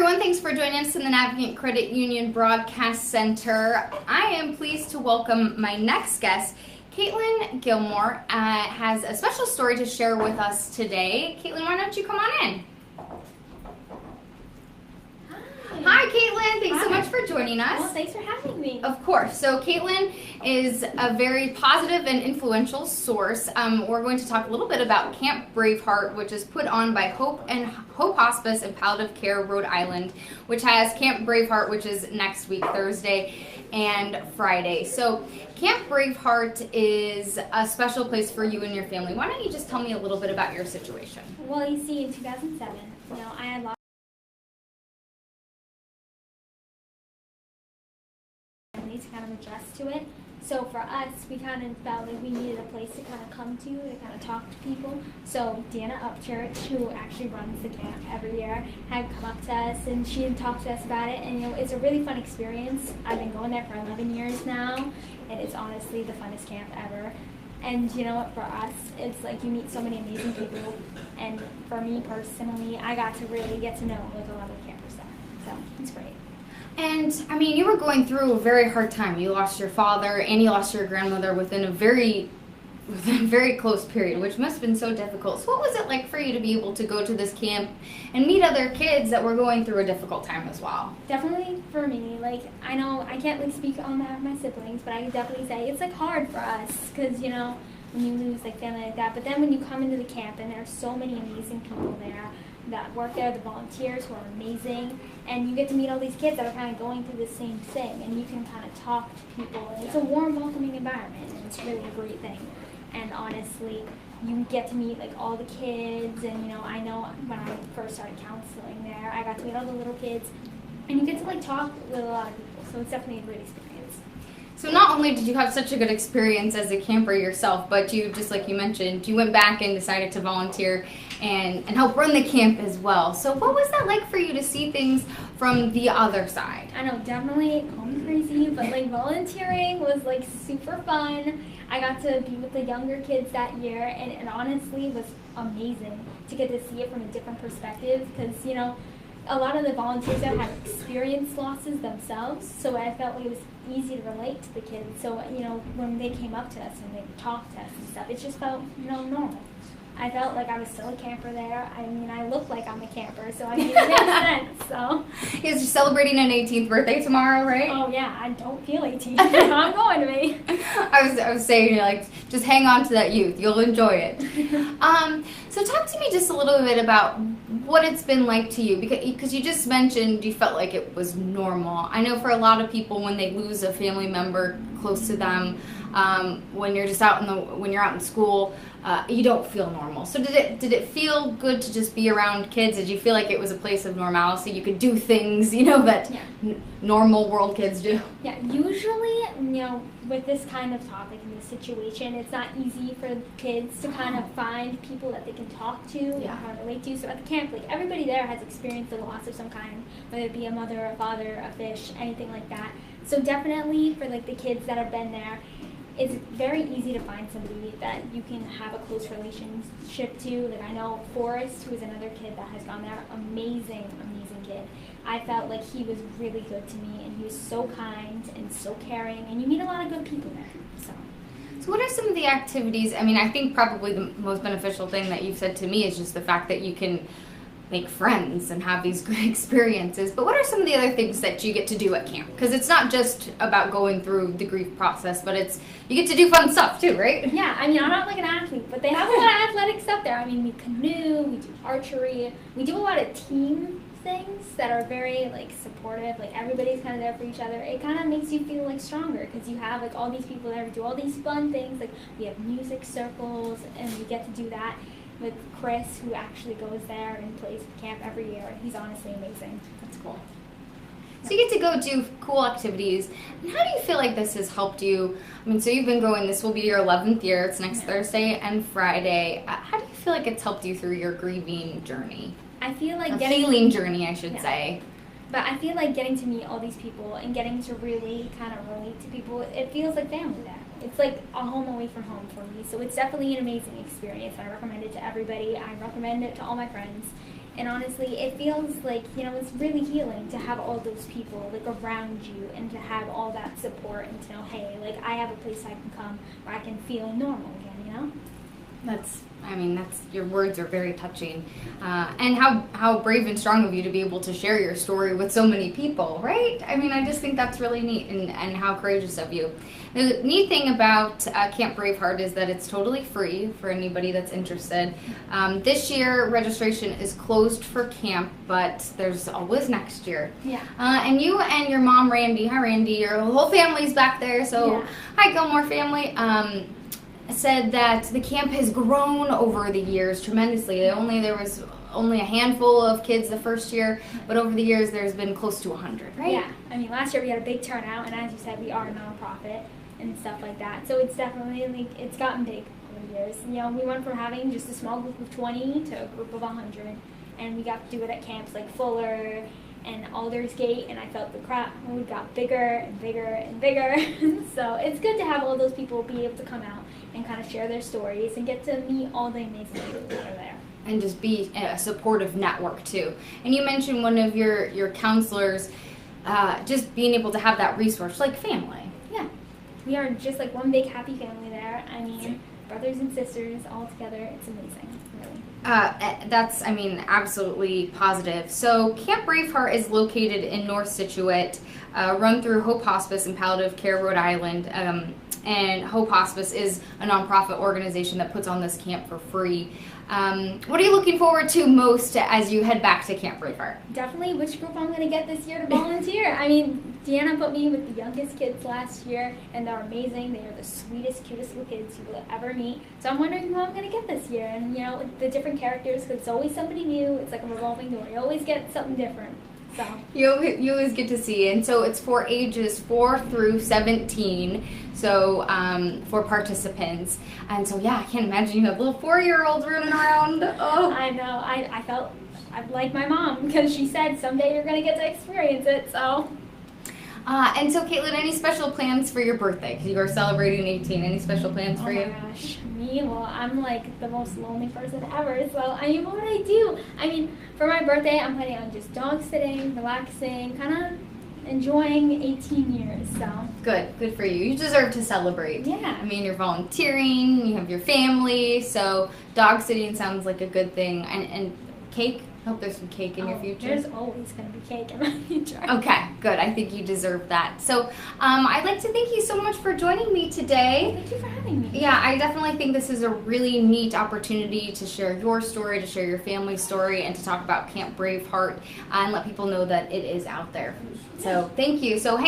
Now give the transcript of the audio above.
everyone. Thanks for joining us in the Navigant Credit Union Broadcast Center. I am pleased to welcome my next guest. Kaitlyn Gilmore has a special story to share with us today. Kaitlyn, why don't you come on in? Hi, Kaitlyn. Thanks so much for joining us. Well, thanks for having me. Of course. So Kaitlyn is a very positive and influential source. We're going to talk a little bit about Camp BraveHeart, which is put on by Hope Hospice and Palliative Care Rhode Island, which has Camp BraveHeart, which is next week, Thursday and Friday. So Camp BraveHeart is a special place for you and your family. Why don't you just tell me a little bit about your situation? Well, you see, in 2007, I had lost to kind of adjust to it. So for us, we kind of felt like we needed a place to kind of come to kind of talk to people. So Deanna Upchurch, who actually runs the camp every year, had come up to us and she had talked to us about it. And it's a really fun experience. I've been going there for 11 years now, and it's honestly the funnest camp ever. And you know what, for us, it's like you meet so many amazing people. And for me personally, I got to really get to know like a lot of the campers there. So it's great. And, I mean, you were going through a very hard time. You lost your father and you lost your grandmother within a very close period, which must have been so difficult. So what was it like for you to be able to go to this camp and meet other kids that were going through a difficult time as well? Definitely for me, I know I can't speak on behalf of my siblings, but I can definitely say it's hard for us because, when you lose family like that. But then when you come into the camp and there are so many amazing people there that work there, the volunteers who are amazing, and you get to meet all these kids that are kind of going through the same thing, and you can kind of talk to people, and it's a warm, welcoming environment, and it's really a great thing. And honestly, you get to meet all the kids, and I know when I first started counseling there, I got to meet all the little kids, and you get to talk with a lot of people, so it's definitely a great experience. So not only did you have such a good experience as a camper yourself, but you, just like you mentioned, you went back and decided to volunteer and help run the camp as well. So what was that like for you to see things from the other side? I know, definitely call me crazy, but volunteering was super fun. I got to be with the younger kids that year, and it honestly was amazing to get to see it from a different perspective because, a lot of the volunteers there had experienced losses themselves, so I felt like it was easy to relate to the kids. So, when they came up to us and they talked to us and stuff, it just felt, normal. I felt like I was still a camper there. I mean, I look like I'm a camper, so it makes sense. So, you're celebrating an 18th birthday tomorrow, right? Oh yeah, I don't feel 18. I'm going to be. I was saying, just hang on to that youth. You'll enjoy it. So talk to me just a little bit about what it's been like to you, because you just mentioned you felt like it was normal. I know for a lot of people, when they lose a family member close to them, when you're just when you're out in school, you don't feel normal. So did it feel good to just be around kids? Did you feel like it was a place of normalcy? You could do things, that normal world kids do? Yeah, usually, with this kind of topic and this situation, it's not easy for kids to kind of find people that they can talk to and how to relate to. So at the camp, everybody there has experienced a loss of some kind, whether it be a mother, a father, a fish, anything like that. So definitely for the kids that have been there, it's very easy to find somebody that you can have a close relationship to. I know Forrest, who is another kid that has gone there, amazing kid. I felt like he was really good to me, and he was so kind and so caring, and you meet a lot of good people there. So what are some of the activities? I mean, I think probably the most beneficial thing that you've said to me is just the fact that you can make friends and have these good experiences. But what are some of the other things that you get to do at camp? Because it's not just about going through the grief process, but you get to do fun stuff too, right? Yeah, I mean, I'm not an athlete, but they have a lot of athletic stuff there. I mean, we canoe, we do archery, we do a lot of team things that are very supportive. Everybody's kind of there for each other. It kind of makes you feel stronger because you have all these people there to do all these fun things. We have music circles, and we get to do that with Chris, who actually goes there and plays camp every year. He's honestly amazing. That's cool. So you get to go do cool activities. And how do you feel like this has helped you? I mean, so you've been going, this will be your 11th year. It's next Thursday and Friday. How do you feel like it's helped you through your grieving journey? I feel like healing journey, I should say. But I feel like getting to meet all these people and getting to really kind of relate to people, it feels like family there. It's like a home away from home for me. So it's definitely an amazing experience. I recommend it to everybody. I recommend it to all my friends. And honestly, it feels like, it's really healing to have all those people, like, around you and to have all that support and to know, hey, like, I have a place I can come where I can feel normal again, That's your words are very touching. And how brave and strong of you to be able to share your story with so many people, right? I just think that's really neat and how courageous of you. The neat thing about Camp BraveHeart is that it's totally free for anybody that's interested. This year, registration is closed for camp, but there's always next year. Yeah. And you and your mom, Randy, hi Randy, your whole family's back there, so hi Gilmore family. Said that the camp has grown over the years tremendously. There was only a handful of kids the first year, but over the years there's been close to 100, right? Yeah. Last year we had a big turnout, and as you said, we are a nonprofit and stuff like that. So it's definitely, it's gotten big over the years. We went from having just a small group of 20 to a group of 100, and we got to do it at camps like Fuller and Aldersgate, and I felt the crowd got bigger and bigger and bigger. So it's good to have all those people be able to come out and kind of share their stories and get to meet all the amazing people that are there. And just be a supportive network too. And you mentioned one of your counselors, just being able to have that resource, like family. Yeah, we are just like one big happy family there. Brothers and sisters all together. It's amazing, really. That's, absolutely positive. So Camp BraveHeart is located in North Scituate, run through Hope Hospice in Palliative Care, Rhode Island. And Hope Hospice is a nonprofit organization that puts on this camp for free. What are you looking forward to most as you head back to Camp BraveHeart? Definitely which group I'm going to get this year to volunteer. Deanna put me with the youngest kids last year, and they're amazing. They are the sweetest, cutest little kids you will ever meet. So I'm wondering who I'm going to get this year. And, the different characters, because it's always somebody new. It's like a revolving door. You always get something different. So you always get to see, and so it's for ages 4 through 17. So for participants, and so I can't imagine you have little 4-year-olds running around. Oh, I know. I felt like my mom, because she said someday you're gonna get to experience it. So. And so, Kaitlyn, any special plans for your birthday? Because you are celebrating 18. Any special plans for you? Oh my gosh, me? Well, I'm like the most lonely person ever. So, what would I do? For my birthday, I'm planning on just dog sitting, relaxing, kind of enjoying 18 years. So good for you. You deserve to celebrate. Yeah. You're volunteering. You have your family. So dog sitting sounds like a good thing. And cake. I hope there's some cake in your future. There's always going to be cake in my future. Okay, good. I think you deserve that. So I'd like to thank you so much for joining me today. Thank you for having me. Yeah, I definitely think this is a really neat opportunity to share your story, to share your family's story, and to talk about Camp BraveHeart and let people know that it is out there. So thank you. So hang